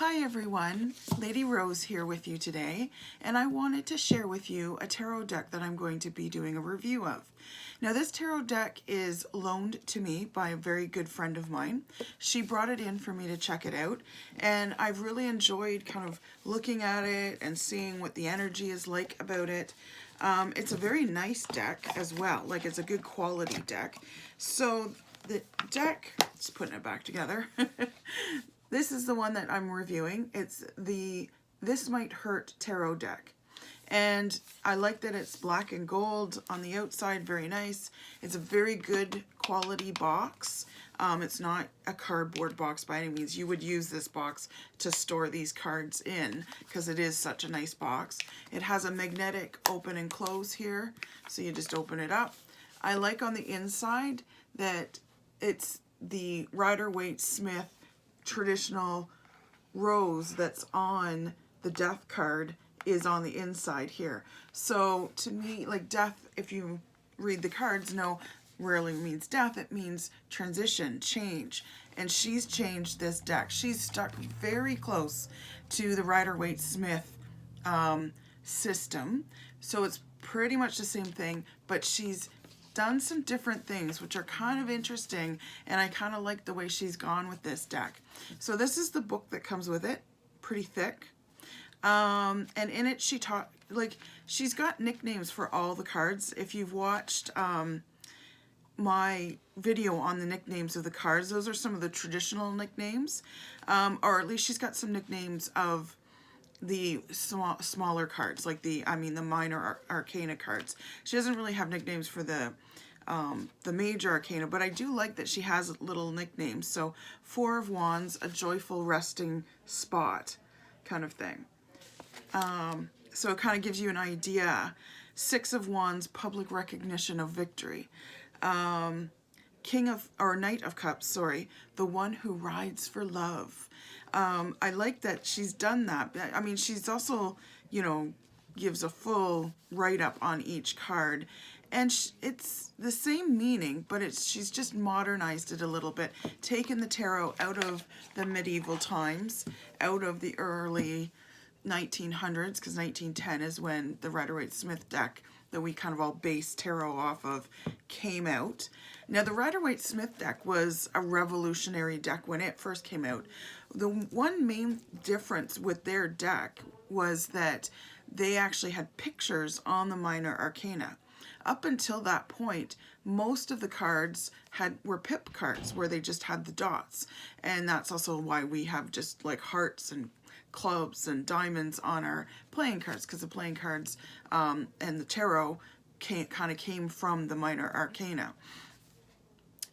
Hi everyone, Lady Rose here with you today, and I wanted to share with you a tarot deck that I'm going to be doing a review of. Now this tarot deck is loaned to me by a very good friend of mine. She brought it in for me to check it out, and I've really enjoyed kind of looking at it and seeing what the energy is like about it. It's a very nice deck as well, like it's a good quality deck. So the deck, let's put it back together. This is the one that I'm reviewing. It's the This Might Hurt Tarot deck. And I like that it's black and gold on the outside, very nice. It's a very good quality box. It's not a cardboard box by any means. You would use this box to store these cards in because it is such a nice box. It has a magnetic open and close here, so you just open it up. I like on the inside that it's the Rider-Waite-Smith traditional rose that's on the death card is on the inside here. So to me, like death, if you read the cards, no, rarely means death. It means transition, change. And she's changed this deck. She's stuck very close to the Rider-Waite-Smith system. So it's pretty much the same thing, but she's done some different things which are kind of interesting, and I kind of like the way she's gone with this deck. So this is the book that comes with it, pretty thick, and in it she taught, like, she's got nicknames for all the cards. If you've watched my video on the nicknames of the cards, those are some of the traditional nicknames, or at least she's got some nicknames of the smaller cards, like the minor arcana cards. She doesn't really have nicknames for the major arcana, but I do like that she has little nicknames. So Four of Wands, a joyful resting spot kind of thing. So it kind of gives you an idea. Six of Wands, public recognition of victory. Knight of Cups, sorry, the one who rides for love. I like that she's done that. I mean, she's also, you know, gives a full write-up on each card. And it's the same meaning, but she's just modernized it a little bit. Taken the tarot out of the medieval times, out of the early 1900s, because 1910 is when the Rider-Waite-Smith deck that we kind of all base tarot off of came out. Now, the Rider-Waite-Smith deck was a revolutionary deck when it first came out. The one main difference with their deck was that they actually had pictures on the minor arcana. Up until that point, most of the cards were pip cards where they just had the dots. And that's also why we have just like hearts and clubs and diamonds on our playing cards, because the playing cards and the tarot kind of came from the minor arcana.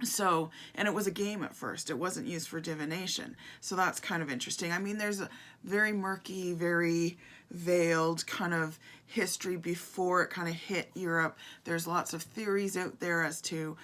So, and it was a game at first. It wasn't used for divination. So that's kind of interesting. I mean, there's a very murky, very veiled kind of history before it kind of hit Europe. There's lots of theories out there as to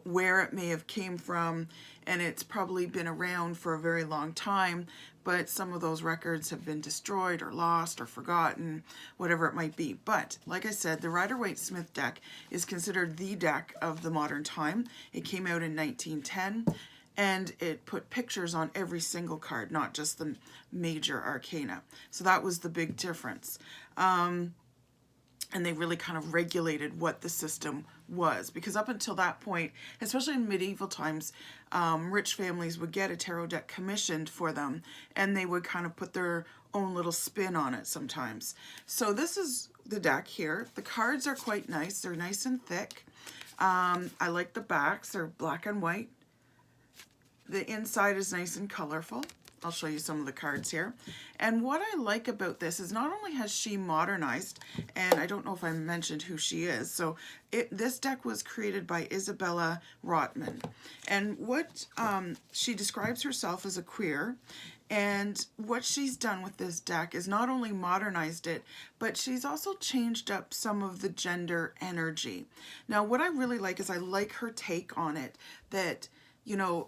where it may have came from, and it's probably been around for a very long time, but some of those records have been destroyed or lost or forgotten, whatever it might be. But like I said, the Rider-Waite-Smith deck is considered the deck of the modern time. It came out in 1910, and it put pictures on every single card, not just the major arcana. So that was the big difference. And they really kind of regulated what the system was, because up until that point, especially in medieval times, rich families would get a tarot deck commissioned for them, and they would kind of put their own little spin on it sometimes. So this is the deck here. The cards are quite nice. They're nice and thick. I like the backs. They're black and white. The inside is nice and colorful. I'll show you some of the cards here. And what I like about this is not only has she modernized, and I don't know if I mentioned who she is, so this deck was created by Isabella Rotman. And what she describes herself as a queer, and what she's done with this deck is not only modernized it, but she's also changed up some of the gender energy. Now, what I really like is I like her take on it, that, you know,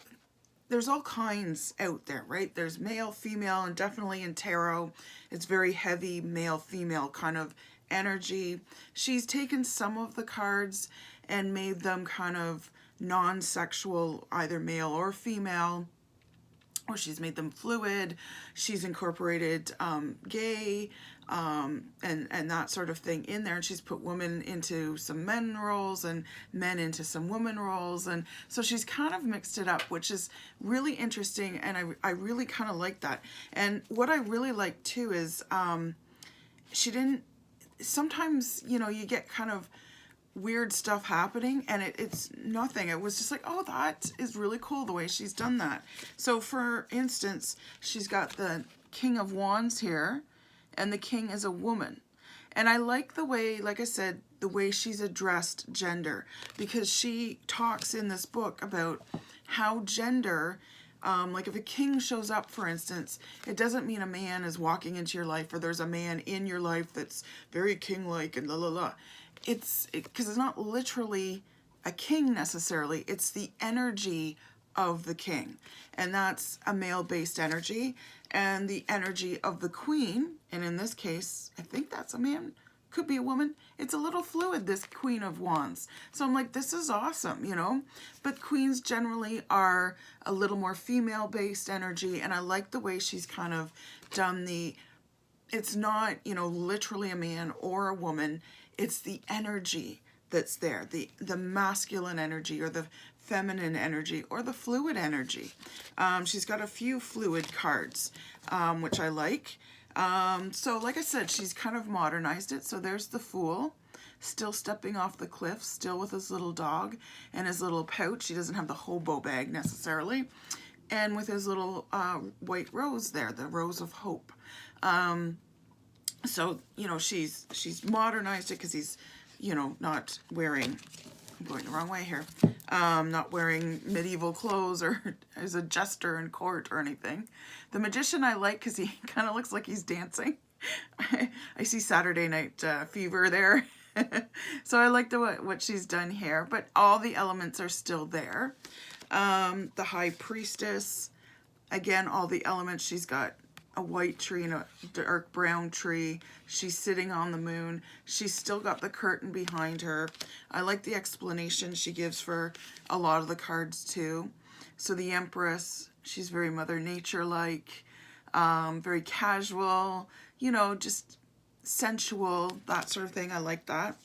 there's all kinds out there, right? There's male, female, and definitely in tarot, it's very heavy male-female kind of energy. She's taken some of the cards and made them kind of non-sexual, either male or female. or she's made them fluid. She's incorporated gay and that sort of thing in there. And she's put women into some men roles and men into some women roles. And so she's kind of mixed it up, which is really interesting. And I really kind of like that. And what I really like too is she didn't, sometimes, you know, you get kind of weird stuff happening and it's nothing. It was just like, oh, that is really cool the way she's done that. So for instance, she's got the King of Wands here, and the king is a woman. And I like the way, like I said, the way she's addressed gender, because she talks in this book about how gender, like if a king shows up, for instance, it doesn't mean a man is walking into your life or there's a man in your life that's very king-like and la la la. Because it's not literally a king necessarily, it's the energy of the king, and that's a male-based energy. And the energy of the queen, and in this case I think that's a man, could be a woman, it's a little fluid, this Queen of Wands. So I'm like, this is awesome, you know. But queens generally are a little more female-based energy, and I like the way she's kind of done the, it's not, you know, literally a man or a woman, it's the energy that's there, the masculine energy or the feminine energy or the fluid energy. She's got a few fluid cards, which I like. So like I said, she's kind of modernized it. So there's the Fool, still stepping off the cliff, still with his little dog and his little pouch. He doesn't have the hobo bag necessarily. And with his little white rose there, the Rose of Hope. So, you know, she's modernized it because he's, you know, not wearing, I'm going the wrong way here, not wearing medieval clothes or as a jester in court or anything. The Magician I like because he kind of looks like he's dancing. I see Saturday Night Fever there. So I like what she's done here, but all the elements are still there. The High Priestess, again, all the elements, she's got a white tree and a dark brown tree. She's sitting on the moon. She's still got the curtain behind her. I like the explanation she gives for a lot of the cards too. So the Empress, she's very Mother Nature-like, very casual, you know, just sensual, that sort of thing. I like that.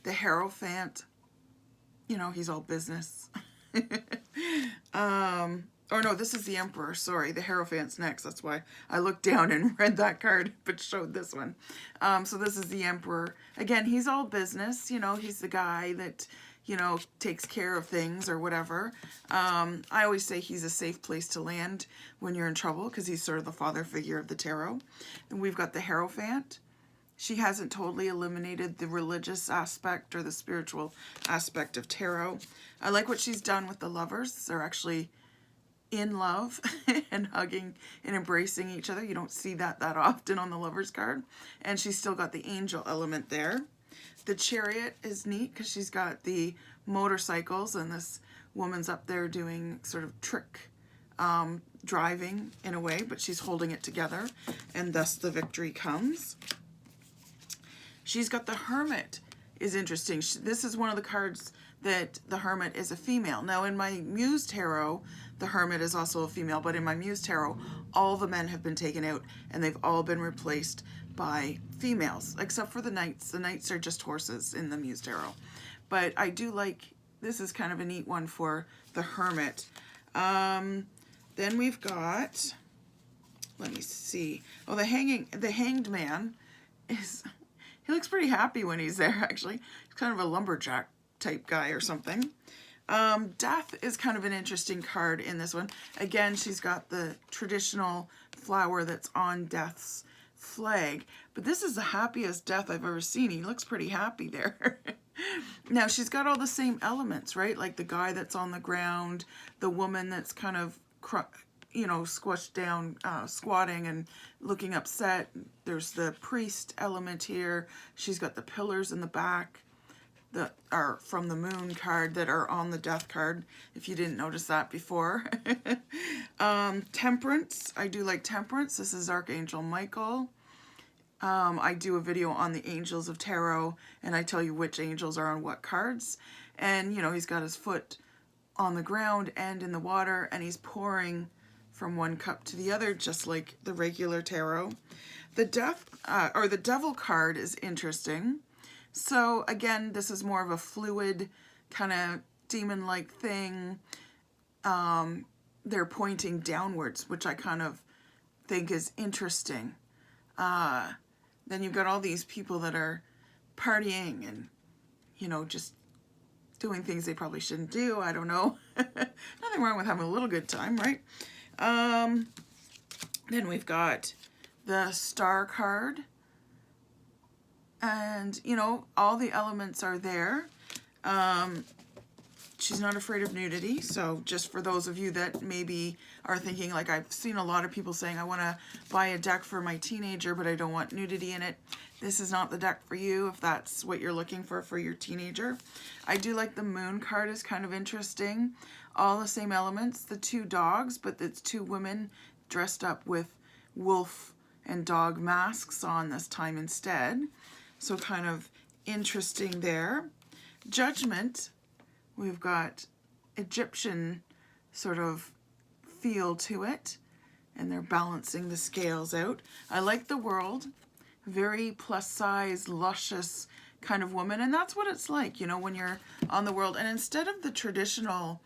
The Hierophant, you know, he's all business. Or no, this is the Emperor, sorry. The Hierophant's next. That's why I looked down and read that card, but showed this one. So this is the Emperor. Again, he's all business. You know, he's the guy that, you know, takes care of things or whatever. I always say he's a safe place to land when you're in trouble because he's sort of the father figure of the tarot. And we've got the Hierophant. She hasn't totally eliminated the religious aspect or the spiritual aspect of tarot. I like what she's done with the Lovers. They're actually in love and hugging and embracing each other. You don't see that often on the Lovers card. And she's still got the angel element there. The Chariot is neat because she's got the motorcycles and this woman's up there doing sort of trick driving in a way, but she's holding it together and thus the victory comes. She's got the Hermit, is interesting. This is one of the cards that the Hermit is a female. Now in my Muse Tarot, the Hermit is also a female, but in my Muse Tarot, all the men have been taken out and they've all been replaced by females, except for the Knights. The Knights are just horses in the Muse Tarot. But I do like, this is kind of a neat one for the Hermit. Then we've got, let me see. Oh, the Hanged Man is, he looks pretty happy when he's there, actually. He's kind of a lumberjack type guy or something. Death is kind of an interesting card in this one. Again, she's got the traditional flower that's on Death's flag, but this is the happiest Death I've ever seen. He looks pretty happy there. Now, she's got all the same elements, right? Like the guy that's on the ground, the woman that's kind of, you know, squashed down, squatting and looking upset. There's the priest element here. She's got the pillars in the back that are from the Moon card that are on the Death card, if you didn't notice that before. Temperance, I do like Temperance. This is Archangel Michael. I do a video on the Angels of Tarot, and I tell you which angels are on what cards. And, you know, he's got his foot on the ground and in the water, and he's pouring from one cup to the other, just like the regular tarot. The death or the devil card is interesting. So again, this is more of a fluid kind of demon-like thing. They're pointing downwards, which I kind of think is interesting. Then you've got all these people that are partying and, you know, just doing things they probably shouldn't do. I don't know. Nothing wrong with having a little good time, right? Then we've got the Star card. And, you know, all the elements are there. She's not afraid of nudity. So just for those of you that maybe are thinking, like I've seen a lot of people saying, I want to buy a deck for my teenager, but I don't want nudity in it. This is not the deck for you if that's what you're looking for your teenager. I do like the Moon card is kind of interesting. All the same elements, the two dogs, but it's two women dressed up with wolf and dog masks on this time instead. So kind of interesting there. Judgment, we've got Egyptian sort of feel to it, and they're balancing the scales out. I like the World, very plus size, luscious kind of woman, and that's what it's like, you know, when you're on the World. And instead of the traditional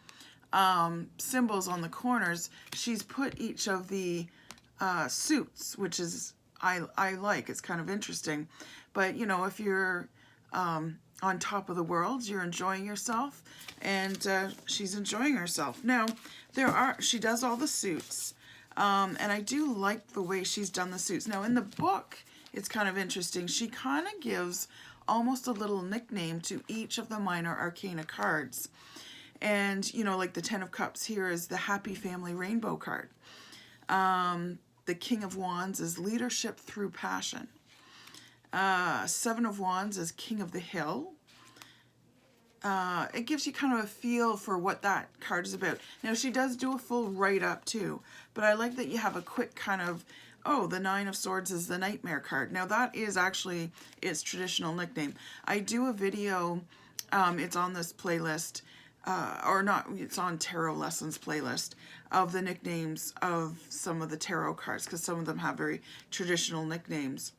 symbols on the corners, she's put each of the suits, which is I like. It's kind of interesting. But, you know, if you're on top of the world, you're enjoying yourself, and she's enjoying herself. Now, she does all the suits, and I do like the way she's done the suits. Now, in the book, it's kind of interesting. She kind of gives almost a little nickname to each of the minor arcana cards. And, you know, like the Ten of Cups here is the Happy Family Rainbow card. The King of Wands is leadership through passion. Seven of Wands is King of the Hill. It gives you kind of a feel for what that card is about. Now, she does do a full write-up too, but I like that you have a quick kind of, oh, the Nine of Swords is the Nightmare card. Now, that is actually its traditional nickname. I do a video, it's on this playlist, or not, it's on Tarot Lessons playlist, of the nicknames of some of the tarot cards, because some of them have very traditional nicknames.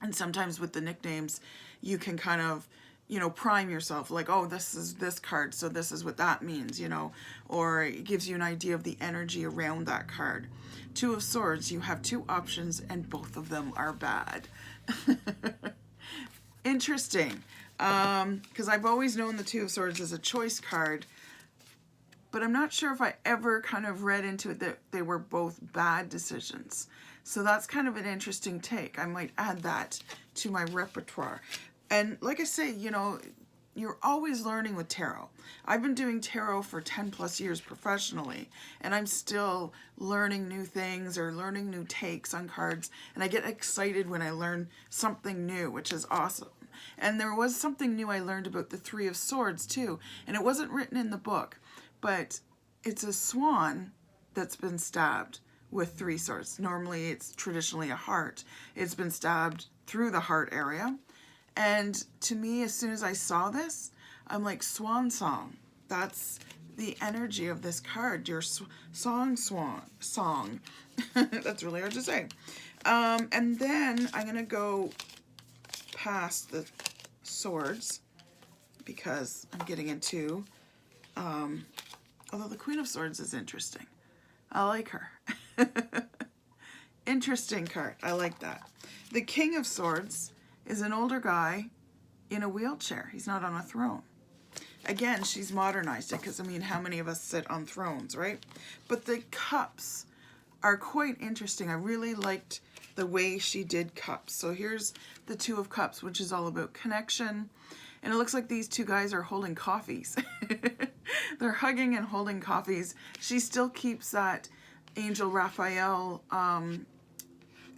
And sometimes with the nicknames, you can kind of, you know, prime yourself, like, oh, this is this card, so this is what that means, you know, or it gives you an idea of the energy around that card. Two of Swords, you have two options, and both of them are bad. Interesting, because I've always known the Two of Swords as a choice card, but I'm not sure if I ever kind of read into it that they were both bad decisions. So that's kind of an interesting take. I might add that to my repertoire. And like I say, you know, you're always learning with tarot. I've been doing tarot for 10 plus years professionally, and I'm still learning new things or learning new takes on cards. And I get excited when I learn something new, which is awesome. And there was something new I learned about the Three of Swords too. And it wasn't written in the book, but it's a swan that's been stabbed with three swords. Normally it's traditionally a heart. It's been stabbed through the heart area. And to me, as soon as I saw this, I'm like, swan song. That's the energy of this card. Your song. That's really hard to say. And then I'm going to go past the swords because I'm getting into, although the Queen of Swords is interesting. I like her. Interesting card. I like that. The King of Swords is an older guy in a wheelchair. He's not on a throne. Again, she's modernized it because, I mean, how many of us sit on thrones, right? But the cups are quite interesting. I really liked the way she did cups. So here's the Two of Cups, which is all about connection. And it looks like these two guys are holding coffees. They're hugging and holding coffees. She still keeps that Angel Raphael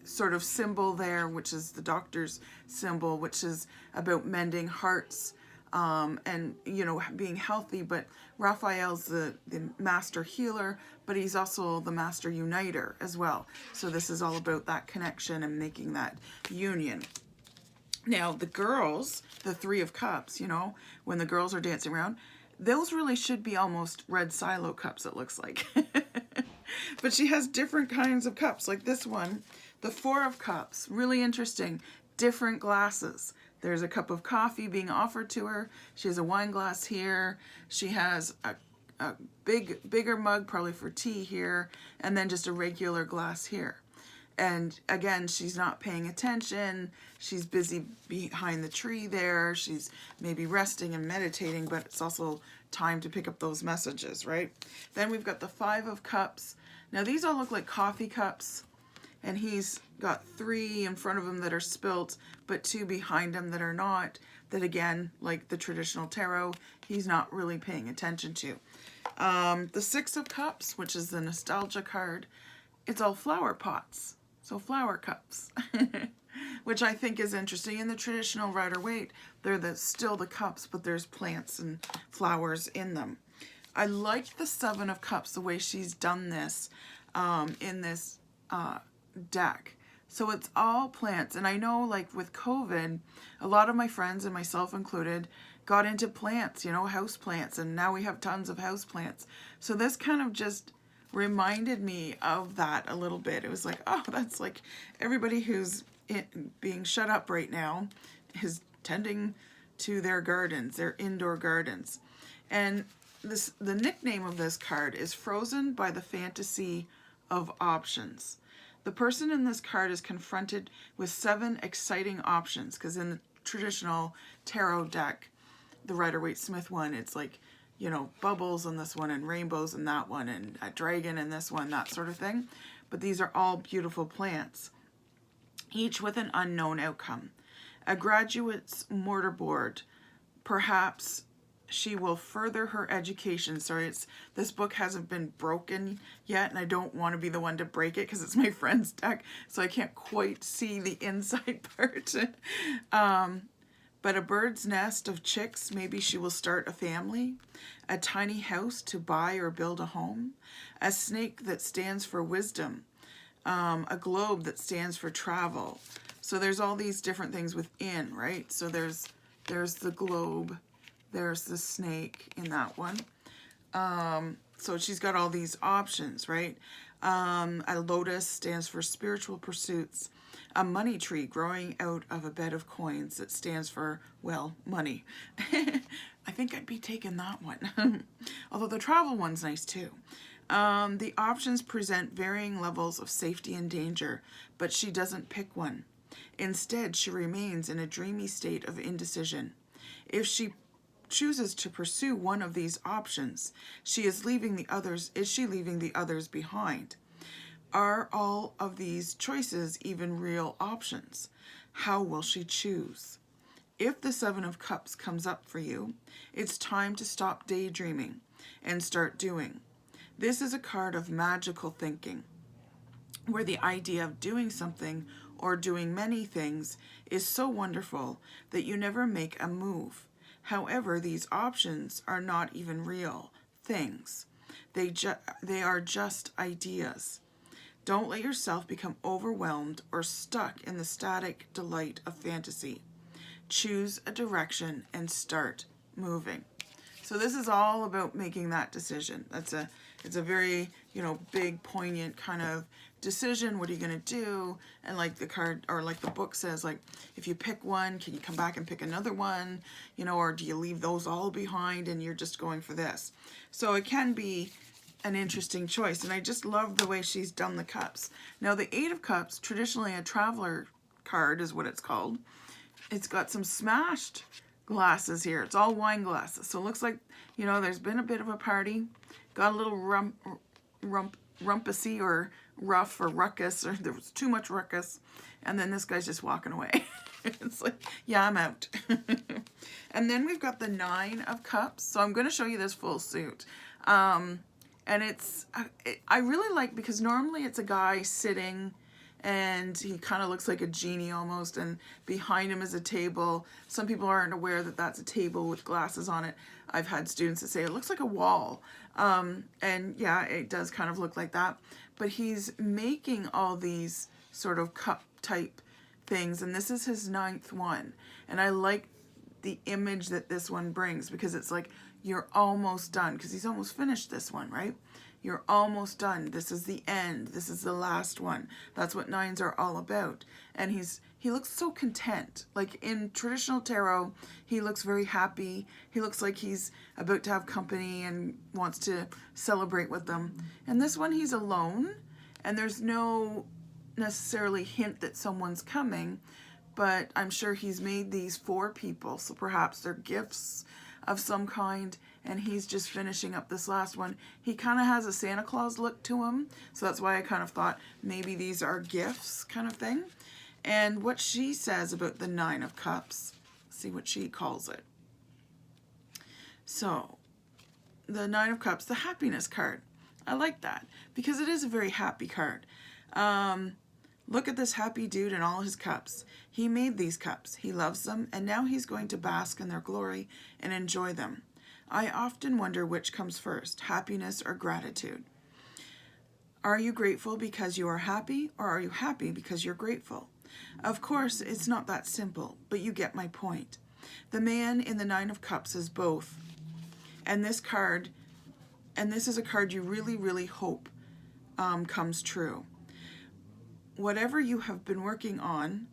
sort of symbol there, which is the doctor's symbol, which is about mending hearts and, you know, being healthy. But Raphael's the master healer, but he's also the master uniter as well. So this is all about that connection and making that union. Now, the girls, the Three of Cups, you know, when the girls are dancing around, those really should be almost red silo cups, it looks like. But she has different kinds of cups. Like this one, the Four of Cups, really interesting. Different glasses. There's a cup of coffee being offered to her. She has a wine glass here. She has a bigger mug, probably for tea here, and then just a regular glass here. And again, she's not paying attention. She's busy behind the tree there. She's maybe resting and meditating, but it's also time to pick up those messages, right? Then we've got the Five of Cups. Now these all look like coffee cups, and he's got 3 in front of him that are spilt, but 2 behind him that are not, that again, like the traditional tarot, he's not really paying attention to. The Six of Cups, which is the nostalgia card, it's all flower pots. So flower cups, which I think is interesting. In the traditional Rider-Waite, they're still the cups, but there's plants and flowers in them. I like the Seven of Cups, the way she's done this in this deck. So it's all plants. And I know, like with COVID, a lot of my friends, and myself included, got into plants, you know, house plants. And now we have tons of house plants. So this kind of just reminded me of that a little bit. It was like, oh, that's like everybody who's being shut up right now is tending to their gardens, their indoor gardens. And the nickname of this card is Frozen by the Fantasy of Options. The person in this card is confronted with 7 exciting options, because in the traditional tarot deck, the Rider-Waite-Smith one, it's like, you know, bubbles on this one and rainbows in that one and a dragon in this one, that sort of thing. But these are all beautiful plants, each with an unknown outcome. A graduate's mortarboard. Perhaps she will further her education. Sorry, this book hasn't been broken yet, and I don't want to be the one to break it because it's my friend's deck, so I can't quite see the inside part. But a bird's nest of chicks, maybe she will start a family. A tiny house to buy or build a home. A snake that stands for wisdom. A globe that stands for travel. So there's all these different things within, right? So there's the globe. There's the snake in that one. So she's got all these options, right? A lotus stands for spiritual pursuits. A money tree growing out of a bed of coins that stands for, well, money. I think I'd be taking that one. Although the travel one's nice too. The options present varying levels of safety and danger, but she doesn't pick one. Instead, she remains in a dreamy state of indecision. If she chooses to pursue one of these options, is she leaving the others behind? Are all of these choices even real options? How will she choose? If the Seven of Cups comes up for you, it's time to stop daydreaming and start doing. This is a card of magical thinking, where the idea of doing something or doing many things is so wonderful that you never make a move. However, these options are not even real things. They are just ideas. Don't let yourself become overwhelmed or stuck in the static delight of fantasy. Choose a direction and start moving. So this is all about making that decision. It's a very, you know, big, poignant kind of decision. What are you going to do? And like the card, or like the book says, like, if you pick one, can you come back and pick another one? You know, or do you leave those all behind and you're just going for this? So it can be an interesting choice. And I just love the way she's done the cups. Now the Eight of Cups, traditionally a traveler card is what it's called. It's got some smashed glasses here. It's all wine glasses. So it looks like, you know, there's been a bit of a party. Got a little rumpusy or rough or ruckus, or there was too much ruckus. And then this guy's just walking away. It's like, yeah, I'm out. And then we've got the Nine of Cups. So I'm going to show you this full suit. And I really like, because normally it's a guy sitting and he kind of looks like a genie almost, and behind him is a table. Some people aren't aware that that's a table with glasses on it. I've had students that say it looks like a wall. And yeah, it does kind of look like that. But he's making all these sort of cup type things, and this is his 9th one. And I like the image that this one brings, because it's like you're almost done, because he's almost finished this one, right? You're almost done. This is the end. This is the last one. That's what nines are all about. And he looks so content. Like in traditional tarot, he looks very happy. He looks like he's about to have company and wants to celebrate with them. And this one, he's alone, and there's no necessarily hint that someone's coming, but I'm sure he's made these for people, so perhaps they're gifts of some kind, and he's just finishing up this last one. He kind of has a Santa Claus look to him, so that's why I kind of thought maybe these are gifts kind of thing. And what she says about the Nine of Cups, see what she calls it. So the Nine of Cups, the happiness card. I like that because it is a very happy card. Look at this happy dude and all his cups. He made these cups. He loves them, and now he's going to bask in their glory and enjoy them. I often wonder which comes first, happiness or gratitude. Are you grateful because you are happy, or are you happy because you're grateful? Of course, it's not that simple, but you get my point. The man in the Nine of Cups is both. And this is a card you really, really hope comes true. Whatever you have been working on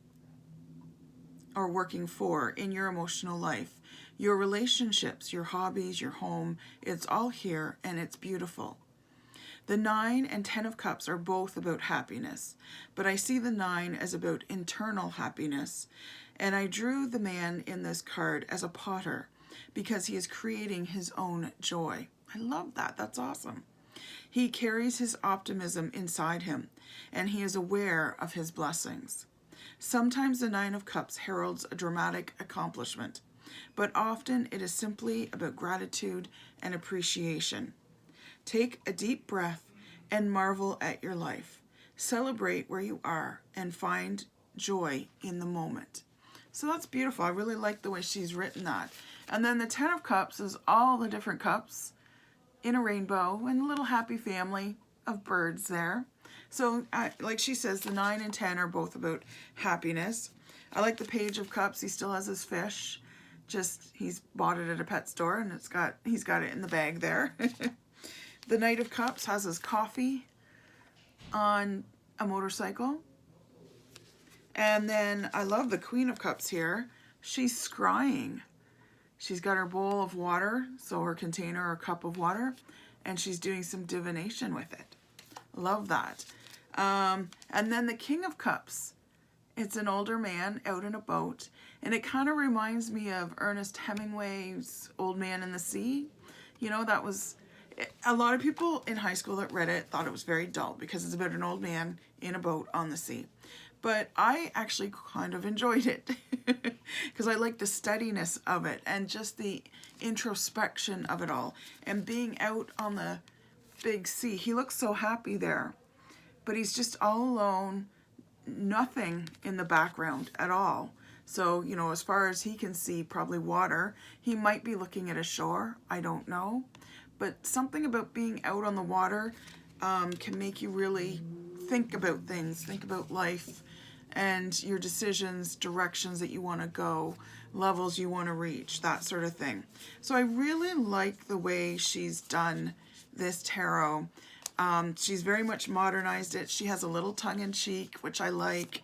or working for in your emotional life, your relationships, your hobbies, your home, it's all here and it's beautiful. The 9 and 10 of Cups are both about happiness, but I see the 9 as about internal happiness, and I drew the man in this card as a potter because he is creating his own joy. I love that. That's awesome. He carries his optimism inside him, and he is aware of his blessings. Sometimes the 9 of Cups heralds a dramatic accomplishment, but often it is simply about gratitude and appreciation. Take a deep breath and marvel at your life. Celebrate where you are and find joy in the moment. So that's beautiful. I really like the way she's written that. And then the 10 of Cups is all the different cups in a rainbow and a little happy family of birds there. So like she says, the 9 and 10 are both about happiness. I like the Page of Cups. He still has his fish. Just he's bought it at a pet store and he's got it in the bag there. The Knight of Cups has his coffee on a motorcycle. And then I love the Queen of Cups here. She's scrying. She's got her bowl of water, so her container or cup of water, and she's doing some divination with it. Love that. And then the King of Cups. It's an older man out in a boat, and it kind of reminds me of Ernest Hemingway's Old Man in the Sea. You know, that was... A lot of people in high school that read it thought it was very dull because it's about an old man in a boat on the sea. But I actually kind of enjoyed it because I like the steadiness of it and just the introspection of it all. And being out on the big sea, he looks so happy there. But he's just all alone, nothing in the background at all. So, you know, as far as he can see, probably water. He might be looking at a shore, I don't know. But something about being out on the water can make you really think about things, think about life and your decisions, directions that you want to go, levels you want to reach, that sort of thing. So I really like the way she's done this tarot. She's very much modernized it. She has a little tongue-in-cheek, which I like.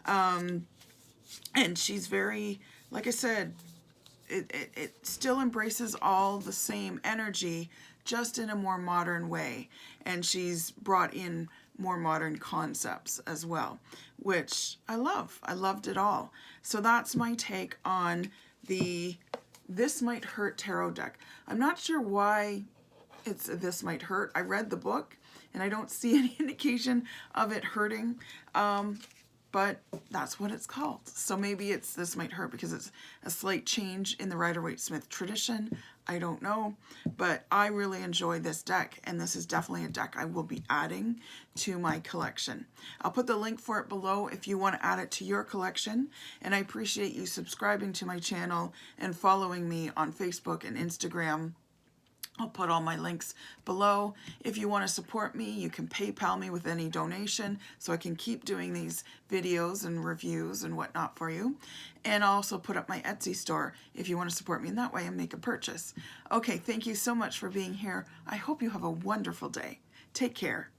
And she's very, like I said, it still embraces all the same energy, just in a more modern way. And she's brought in more modern concepts as well, which I love. I loved it all. So that's my take on the This Might Hurt tarot deck. I'm not sure why it's This Might Hurt. I read the book and I don't see any indication of it hurting. But that's what it's called. So maybe it's This Might Hurt because it's a slight change in the Rider-Waite-Smith tradition. I don't know. But I really enjoy this deck, and this is definitely a deck I will be adding to my collection. I'll put the link for it below if you want to add it to your collection. And I appreciate you subscribing to my channel and following me on Facebook and Instagram. I'll put all my links below. If you want to support me, you can PayPal me with any donation so I can keep doing these videos and reviews and whatnot for you. And I'll also put up my Etsy store if you want to support me in that way and make a purchase. Okay, thank you so much for being here. I hope you have a wonderful day. Take care.